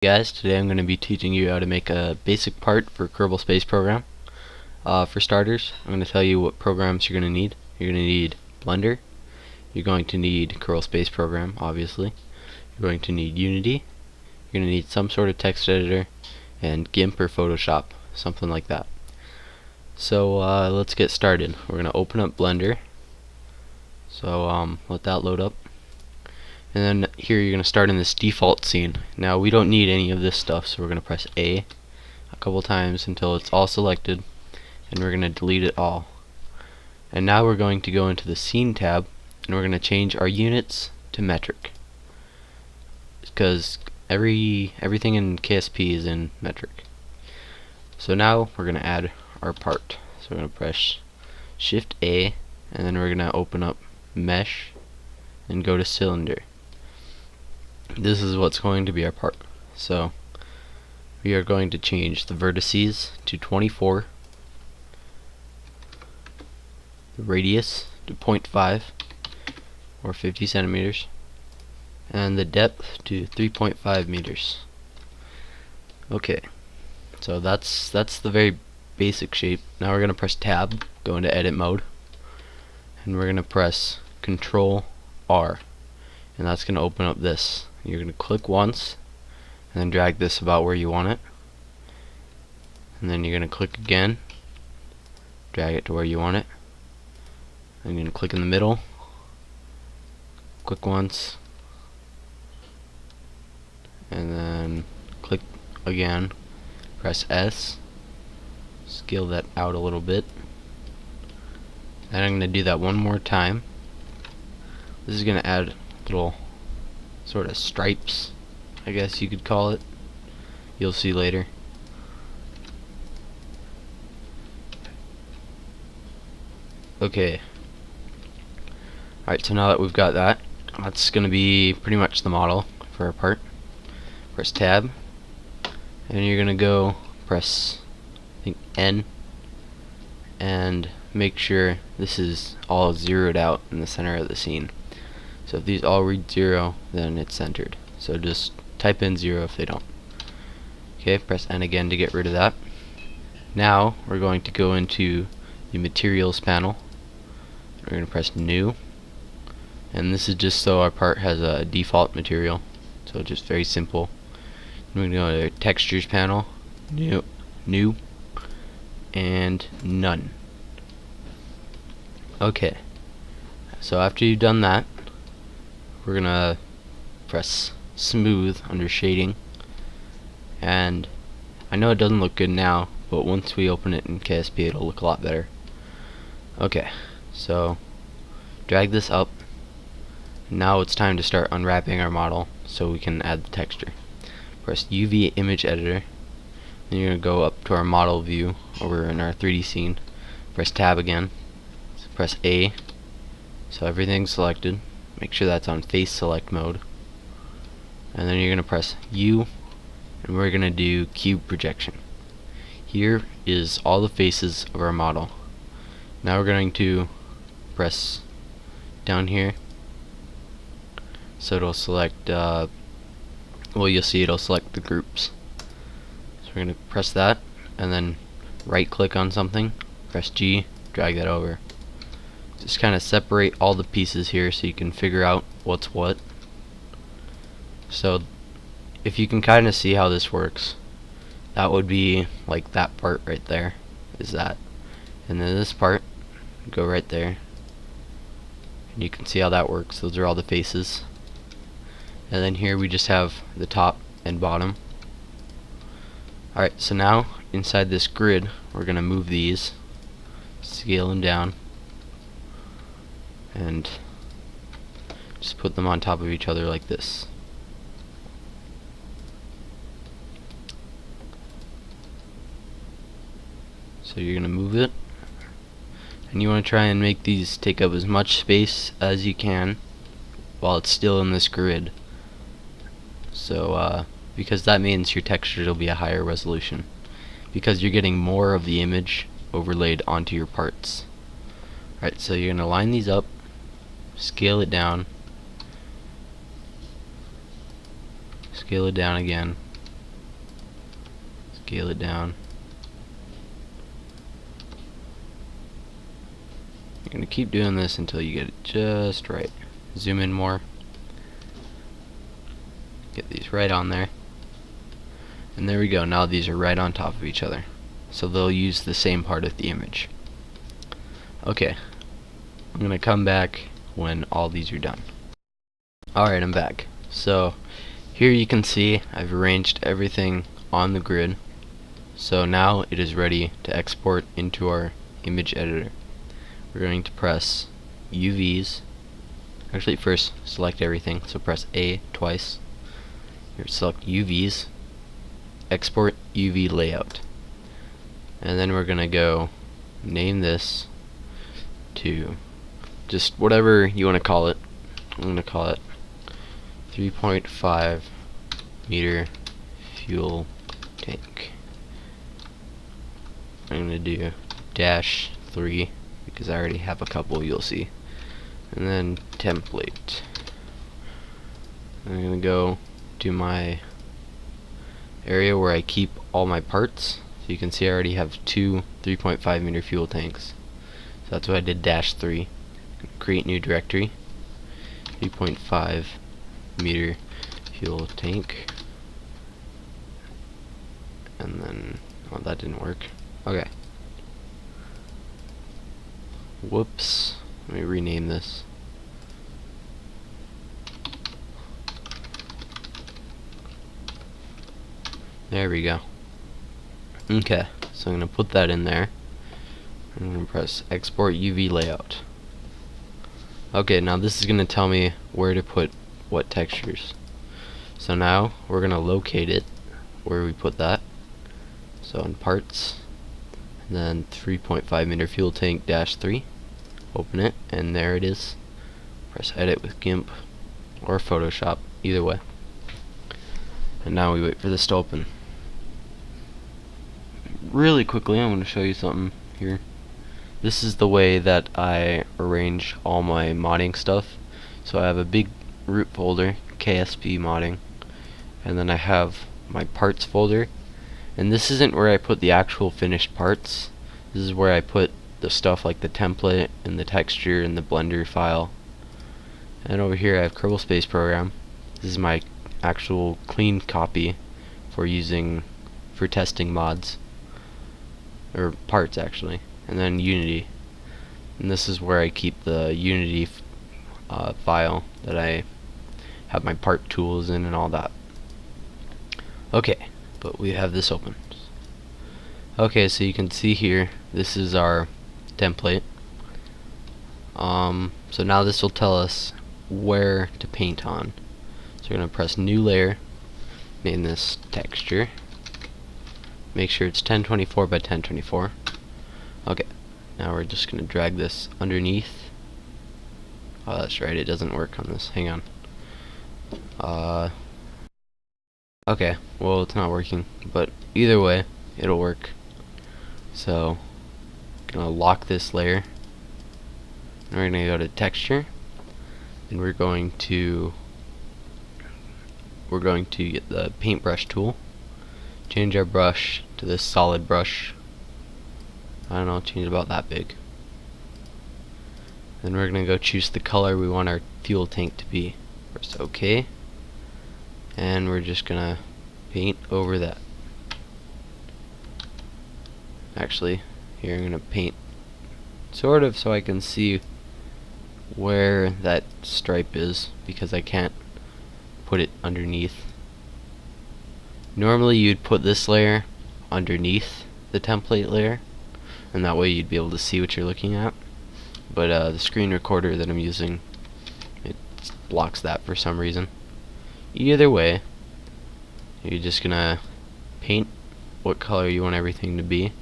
Guys, today I'm going to be teaching you how to make a basic part for Kerbal Space Program. For starters, I'm going to tell you what programs you're going to need. You're going to need Blender, you're going to need Kerbal Space Program, obviously, you're going to need Unity, you're going to need some sort of text editor, and GIMP or Photoshop, something like that. So let's get started. We're going to open up Blender, so let that load up. And then here you're going to start in this default scene. Now we don't need any of this stuff, so we're going to press A a couple times until it's all selected, and we're going to delete it all. And now we're going to go into the Scene tab, and we're going to change our units to metric, because everything in KSP is in metric. So now we're going to add our part. So we're going to press Shift A, and then we're going to open up Mesh and go to Cylinder. This is what's going to be our part. So we are going to change the vertices to 24, the radius to 0.5 or 50 centimeters, and the depth to 3.5 meters. Okay, so that's the very basic shape. Now we're going to press Tab, go into edit mode, and we're going to press Control R, and that's going to open up this. You're going to click once and then drag this about where you want it, and then you're going to click again, drag it to where you want it, and you're going to click in the middle, click once, and then click again, press S, scale that out a little bit, and I'm going to do that one more time. This is going to add little sort of stripes, I guess you could call it. You'll see later. Okay. Alright, so now that we've got that, that's going to be pretty much the model for our part. Press Tab, and you're going to go press, I think, N, and make sure this is all zeroed out in the center of the scene. So if these all read 0, then it's centered. So just type in 0 if they don't. Okay, press N again to get rid of that. Now we're going to go into the Materials panel. We're going to press New, and this is just so our part has a default material. So just very simple. We're going to go to Textures panel, New, and None. Okay, so after you've done that, we're gonna press Smooth under Shading, and I know it doesn't look good now, but once we open it in KSP it'll look a lot better. Okay, so drag this up. Now it's time to start unwrapping our model so we can add the texture. Press UV Image Editor, then you're gonna go up to our model view over in our 3D scene. Press Tab again, press A, so everything's selected. Make sure that's on face select mode, and then you're going to press U, and we're going to do cube projection. Here is all the faces of our model. Now we're going to press down here, so it'll select well, you'll see it'll select the groups. So we're going to press that, and then right click on something, press G, drag that over. Just kind of separate all the pieces here so you can figure out what's what. So if you can kind of see how this works, that would be like that part right there is that, and then this part go right there, and you can see how that works. Those are all the faces, and then here we just have the top and bottom. Alright, so now inside this grid we're gonna move these, scale them down, and just put them on top of each other like this. So you're going to move it, and you want to try and make these take up as much space as you can while it's still in this grid. So because that means your textures will be a higher resolution, because you're getting more of the image overlaid onto your parts. Alright, so you're going to line these up, scale it down, scale it down again, scale it down. You're going to keep doing this until you get it just right. Zoom in more. Get these right on there. And there we go. Now these are right on top of each other. So they'll use the same part of the image. Okay. I'm going to come back when all these are done. Alright, I'm back. So here you can see I've arranged everything on the grid. So now it is ready to export into our image editor. We're going to press UVs. Actually, first select everything. So press A twice. Here, select UVs. Export UV layout. And then we're gonna go name this to just whatever you want to call it. I'm gonna call it 3.5 meter fuel tank. I'm gonna do -3 because I already have a couple, you'll see. And then template. I'm gonna go to my area where I keep all my parts. So you can see I already have two 3.5 meter fuel tanks. So that's why I did -3. Create new directory. 3.5 meter fuel tank. And then, oh, that didn't work. Okay. Whoops. Let me rename this. There we go. Okay, so I'm going to put that in there. I'm going to press export UV layout. Okay, now this is going to tell me where to put what textures. So now we're going to locate it where we put that. So in parts, and then 3.5 meter fuel tank -3. Open it, and there it is. Press edit with GIMP or Photoshop, either way. And now we wait for this to open. Really quickly, I'm going to show you something here. This is the way that I arrange all my modding stuff. So I have a big root folder, KSP modding, and then I have my parts folder. And this isn't where I put the actual finished parts. This is where I put the stuff like the template and the texture and the Blender file. And over here I have Kerbal Space Program. This is my actual clean copy for using for testing mods, or parts actually. And then Unity, and this is where I keep the Unity file that I have my part tools in and all that. Okay, but we have this open. Okay, so you can see here, this is our template. So now this will tell us where to paint on. So we're going to press new layer, name this texture, make sure it's 1024 by 1024. Okay, now we're just going to drag this underneath. Oh, that's right, it doesn't work on this. Hang on. Okay, well, it's not working, but either way, it'll work. So, gonna lock this layer. And we're gonna go to texture, and we're going to get the paintbrush tool. Change our brush to this solid brush. I don't know, change it about that big. Then we're gonna go choose the color we want our fuel tank to be. Press OK, and we're just gonna paint over that. Actually, here I'm gonna paint sort of so I can see where that stripe is, because I can't put it underneath. Normally you'd put this layer underneath the template layer, and that way you'd be able to see what you're looking at. But the screen recorder that I'm using, it blocks that for some reason. Either way, you're just gonna paint what color you want everything to be.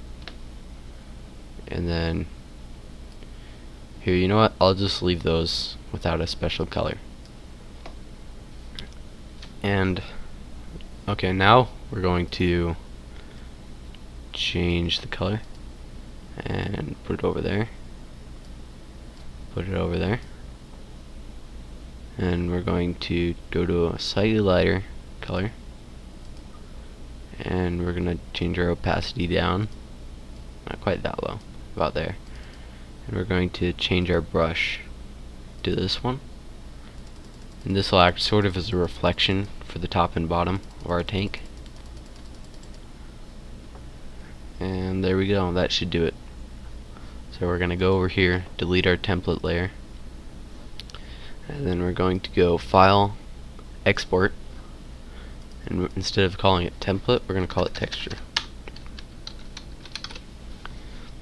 And then here, you know what, I'll just leave those without a special color. And okay, now we're going to change the color and put it over there, put it over there, and we're going to go to a slightly lighter color, and we're gonna change our opacity down, not quite that low, about there, and we're going to change our brush to this one, and this will act sort of as a reflection for the top and bottom of our tank. And there we go, that should do it. So we're gonna go over here, delete our template layer, and then we're going to go File, Export, and instead of calling it template, we're gonna call it texture.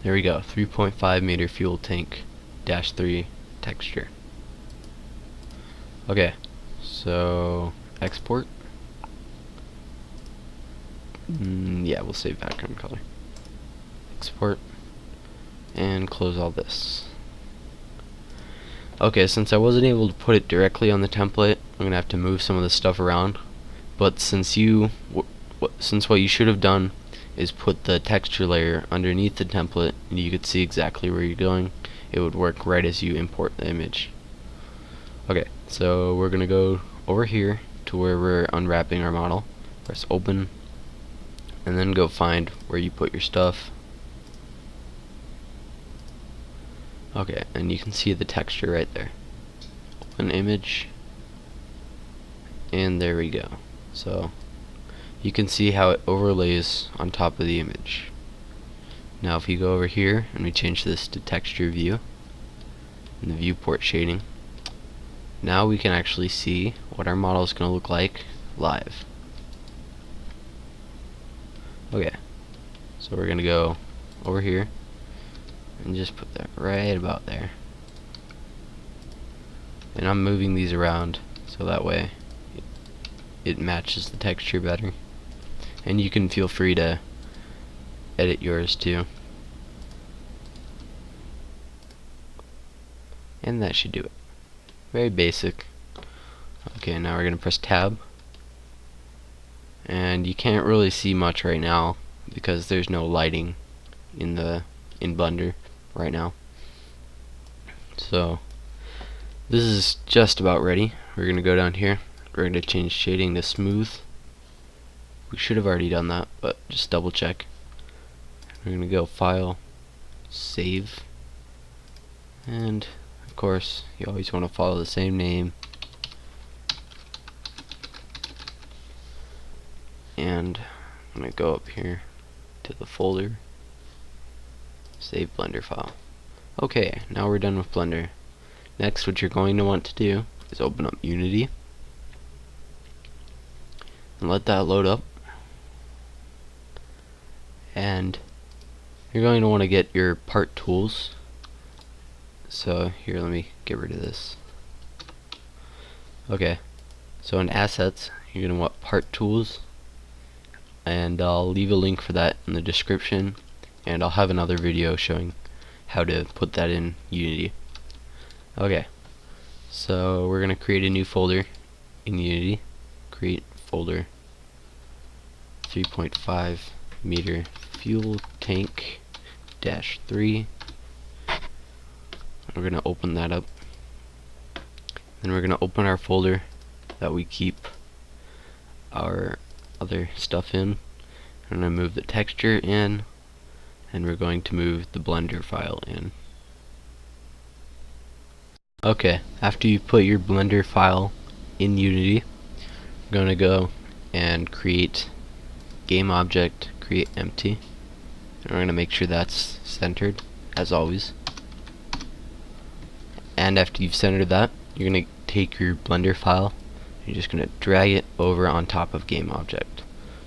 There we go, 3.5 meter fuel tank -3 texture. Okay, so export. Yeah, we'll save background color. Export and close all this. Okay, since I wasn't able to put it directly on the template, I'm gonna have to move some of the stuff around. But since what you should have done is put the texture layer underneath the template, and you could see exactly where you're going, it would work right as you import the image. Okay, so we're gonna go over here to where we're unwrapping our model. Press open, and then go find where you put your stuff. Okay, and you can see the texture right there. Open image, and there we go. So you can see how it overlays on top of the image. Now if you go over here and we change this to texture view and the viewport shading, now we can actually see what our model is going to look like live. Okay, so we're going to go over here and just put that right about there. And I'm moving these around so that way it matches the texture better. And you can feel free to edit yours too. And that should do it. Very basic. Okay, now we're gonna press tab. And you can't really see much right now because there's no lighting in Blender right now. So this is just about ready. We're gonna go down here. We're gonna change shading to smooth. We should have already done that, but just double check. We're gonna go File, Save, and of course you always want to follow the same name. And I'm gonna go up here to the folder, save Blender file. Okay, now we're done with Blender. Next, what you're going to want to do is open up Unity and let that load up. And you're going to want to get your part tools. So here, let me get rid of this. Okay, so in assets, you're going to want part tools, and I'll leave a link for that in the description, and I'll have another video showing how to put that in Unity. Okay, so we're going to create a new folder in Unity. Create folder 3.5 meter fuel tank -3. We're going to open that up. Then we're going to open our folder that we keep our other stuff in. I'm going to move the texture in, and we're going to move the Blender file in. Okay, after you put your Blender file in Unity, we're going to go and create game object, create empty, and we're going to make sure that's centered as always. And after you've centered that, you're going to take your Blender file, you're just going to drag it over on top of game object.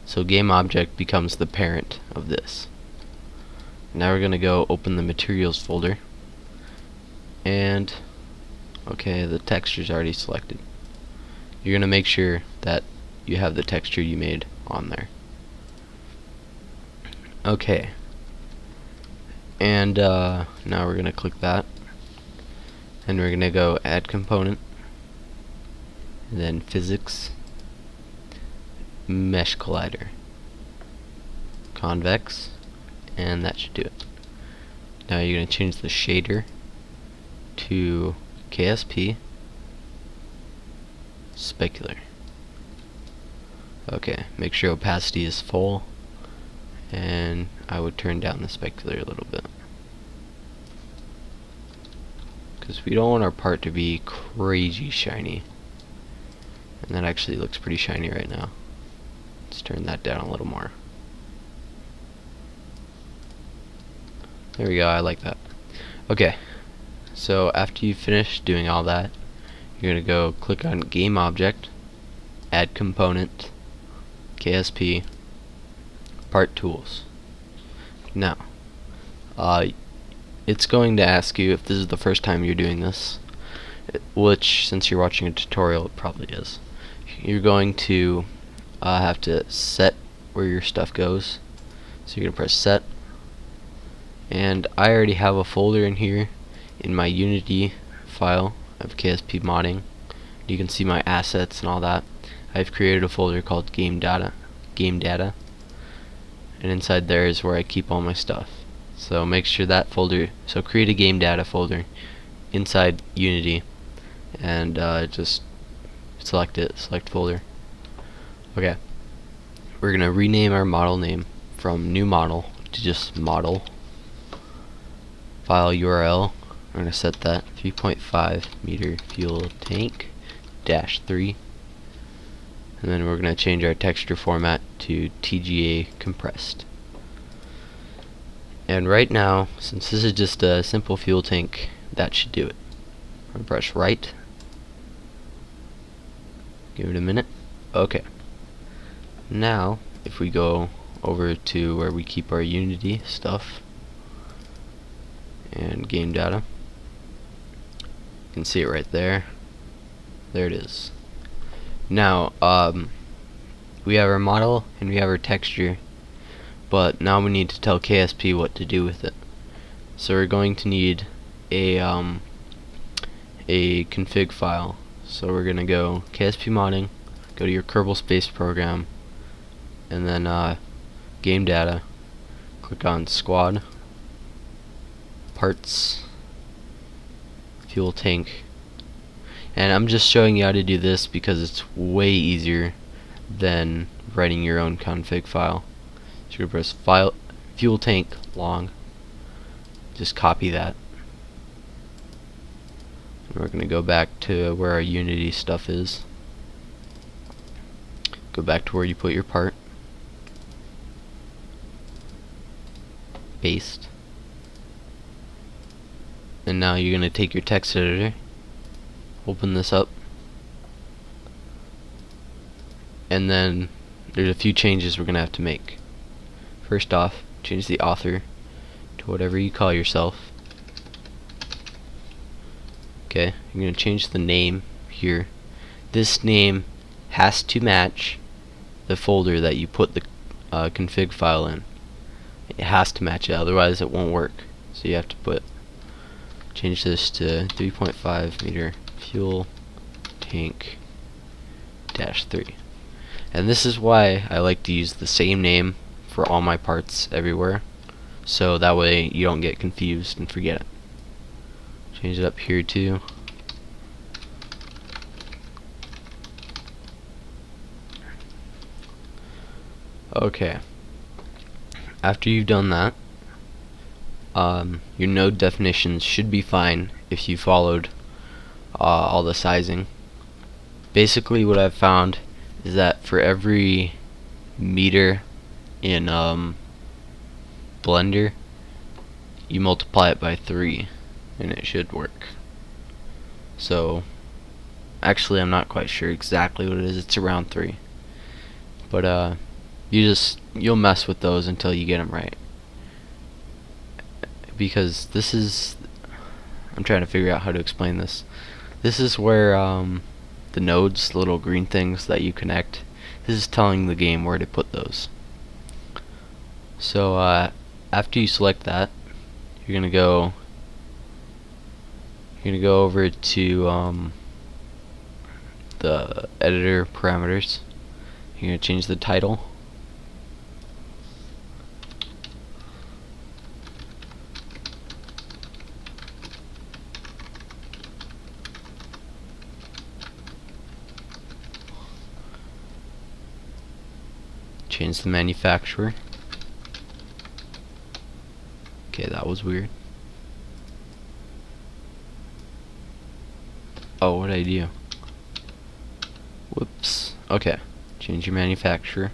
So game object becomes the parent of this. Now we're going to go open the materials folder, and okay, the texture's already selected. You're going to make sure that you have the texture you made on there. Okay, and now we're going to click that, and we're going to go add component, and then physics, mesh collider, convex, and that should do it. Now you're going to change the shader to KSP specular. Okay, make sure opacity is full, and I would turn down the specular a little bit, because we don't want our part to be crazy shiny, and that actually looks pretty shiny right now. Let's turn that down a little more. There we go, I like that. Okay, so after you finish doing all that, you're going to go click on Game Object, Add Component, KSP, Part Tools. Now, it's going to ask you if this is the first time you're doing this, which, since you're watching a tutorial, it probably is. You're going to have to set where your stuff goes. So you're going to press Set, and I already have a folder in here in my Unity file of KSP modding. You can see my assets and all that. I've created a folder called Game Data, and inside there is where I keep all my stuff. So make sure that folder, so create a Game Data folder inside Unity, and just select it, select folder. Okay, we're gonna rename our model name from new model to just model. File URL, we're gonna set that 3.5 meter fuel tank -3, and then we're gonna change our texture format to TGA compressed. And right now, since this is just a simple fuel tank, that should do it. I'm gonna press right. Give it a minute. Okay. Now, if we go over to where we keep our Unity stuff and game data, you can see it right there. There it is. Now, we have our model and we have our texture, but now we need to tell KSP what to do with it. So we're going to need a config file. So we're gonna go KSP modding, go to your Kerbal Space Program, and then game data, click on squad, parts, fuel tank, and I'm just showing you how to do this because it's way easier than writing your own config file. So you're gonna press file, fuel tank long, just copy that, and we're gonna go back to where our Unity stuff is. Go back to where you put your part. Paste. And now you're going to take your text editor, open this up, and then there's a few changes we're going to have to make. First off, change the author to whatever you call yourself. Okay, you're going to change the name here. This name has to match the folder that you put the config file in. It has to match it, otherwise it won't work. So you have to change this to 3.5 meter fuel tank -3. And this is why I like to use the same name for all my parts everywhere, so that way you don't get confused and forget it. Change it up here too. Okay, after you've done that, your node definitions should be fine if you followed all the sizing. Basically what I've found is that for every meter in Blender, you multiply it by 3 and it should work. So actually I'm not quite sure exactly what it is, it's around 3, but you'll mess with those until you get them right, because this is, I'm trying to figure out how to explain this. This is where the nodes, the little green things that you connect, this is telling the game where to put those. So after you select that, you're gonna go over to the editor parameters. You're gonna change the title. change the manufacturer. Okay, that was weird. Oh, what did I do? Whoops. Okay, change your manufacturer.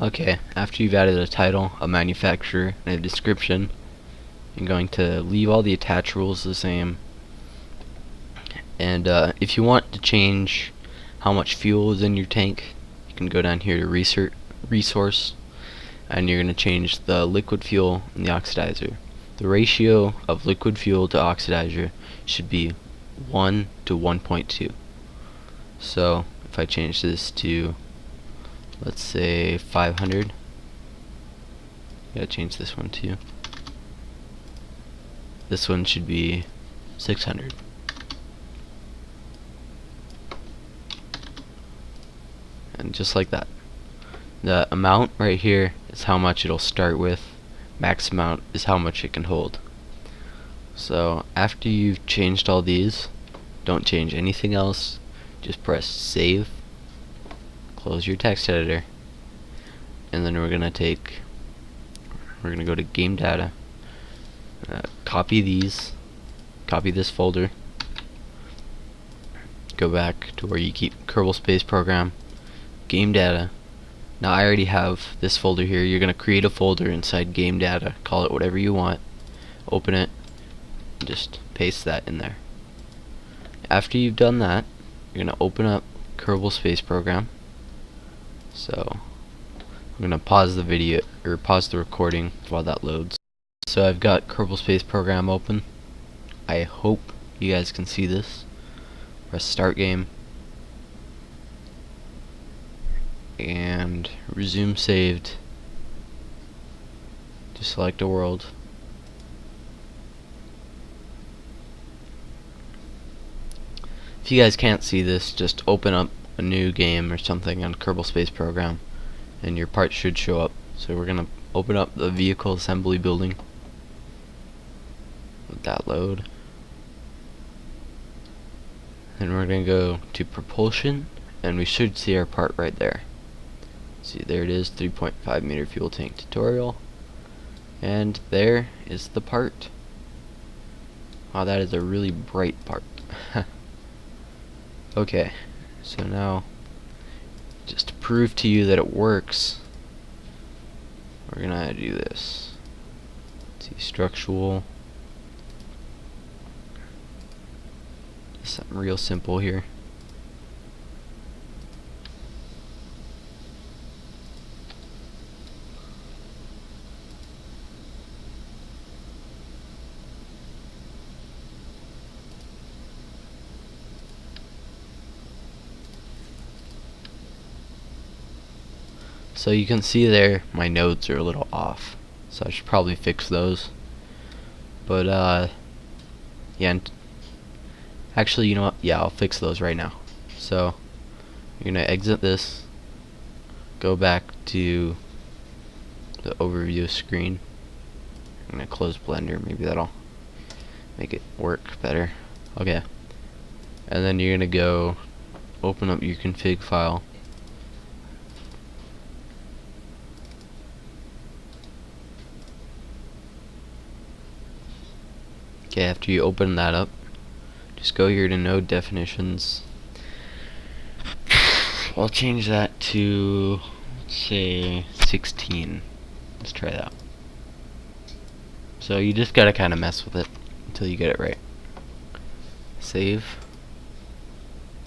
Okay, after you've added a title, a manufacturer, and a description, you're going to leave all the attach rules the same. And if you want to change how much fuel is in your tank, you can go down here to resource, and you're going to change the liquid fuel and the oxidizer. The ratio of liquid fuel to oxidizer should be 1 to 1.2. So if I change this to, let's say, 500, gotta change this one too. This one should be 600. And just like that. The amount right here is how much it'll start with. Max amount is how much it can hold. So after you've changed all these, don't change anything else. Just press save, close your text editor, and then we're gonna go to game data, copy this folder, go back to where you keep Kerbal Space Program, game data. Now I already have this folder here. You're gonna create a folder inside game data, call it whatever you want, open it, and just paste that in there. After you've done that, you're gonna open up Kerbal Space Program. So I'm gonna pause the video, or pause the recording while that loads. So I've got Kerbal Space Program open. I hope you guys can see this. Press start game and resume saved. Just select a world. If you guys can't see this, just open up a new game or something on Kerbal Space Program and your parts should show up. So we're gonna open up the vehicle assembly building. Let that load. And we're gonna go to propulsion, and we should see our part right there. See, there it is, 3.5 meter fuel tank tutorial. And there is the part. Wow, that is a really bright part. Okay, so now, just to prove to you that it works, we're gonna do this. Let's see, structural. Something real simple here. So you can see there my nodes are a little off, so I should probably fix those. But yeah, actually, you know what, yeah, I'll fix those right now. So you're gonna exit this, go back to the overview screen. I'm gonna close Blender, maybe that'll make it work better. Okay, and then you're gonna go open up your config file. Okay, after you open that up, just go here to node definitions. I'll change that to, let's say, 16. Let's try that. So you just gotta kind of mess with it until you get it right. Save.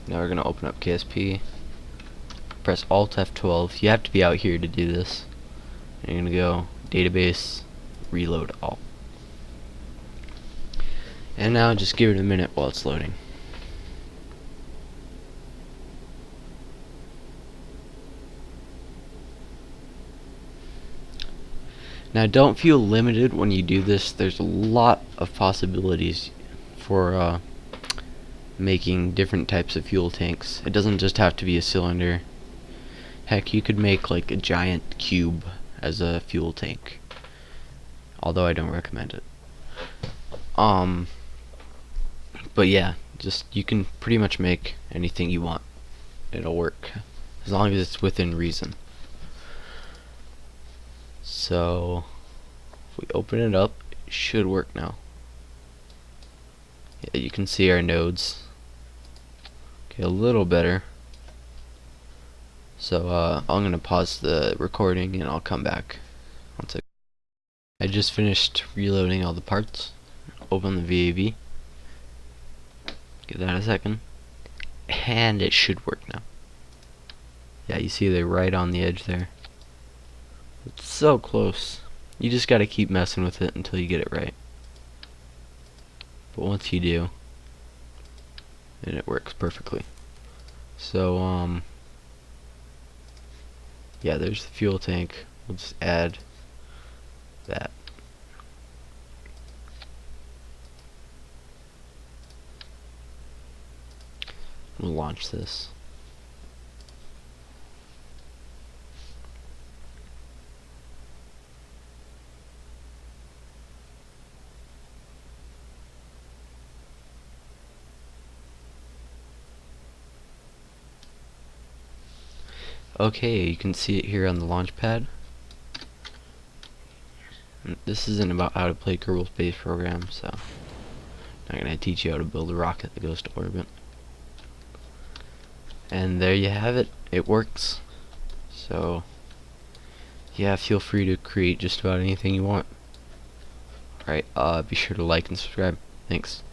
Now we're gonna open up KSP. Press Alt F12. You have to be out here to do this. And you're gonna go database, reload all. And now just give it a minute while it's loading. Now don't feel limited when you do this. There's a lot of possibilities for making different types of fuel tanks. It doesn't just have to be a cylinder. Heck, you could make like a giant cube as a fuel tank. Although I don't recommend it. But yeah, just you can pretty much make anything you want. It'll work as long as it's within reason. So if we open it up, it should work now. Yeah, you can see our nodes. Okay, a little better. So I'm gonna pause the recording and I'll come back. One sec. I just finished reloading all the parts. Open the VAV. Give that a second. And it should work now. Yeah, you see they're right on the edge there. It's so close. You just gotta keep messing with it until you get it right. But once you do, then it works perfectly. So, yeah, there's the fuel tank. We'll just add that. We'll launch this. Okay, you can see it here on the launch pad. This isn't about how to play Kerbal Space Program, so I'm not gonna teach you how to build a rocket that goes to orbit. And there you have it. It works. So yeah, feel free to create just about anything you want. Alright, be sure to like and subscribe. Thanks.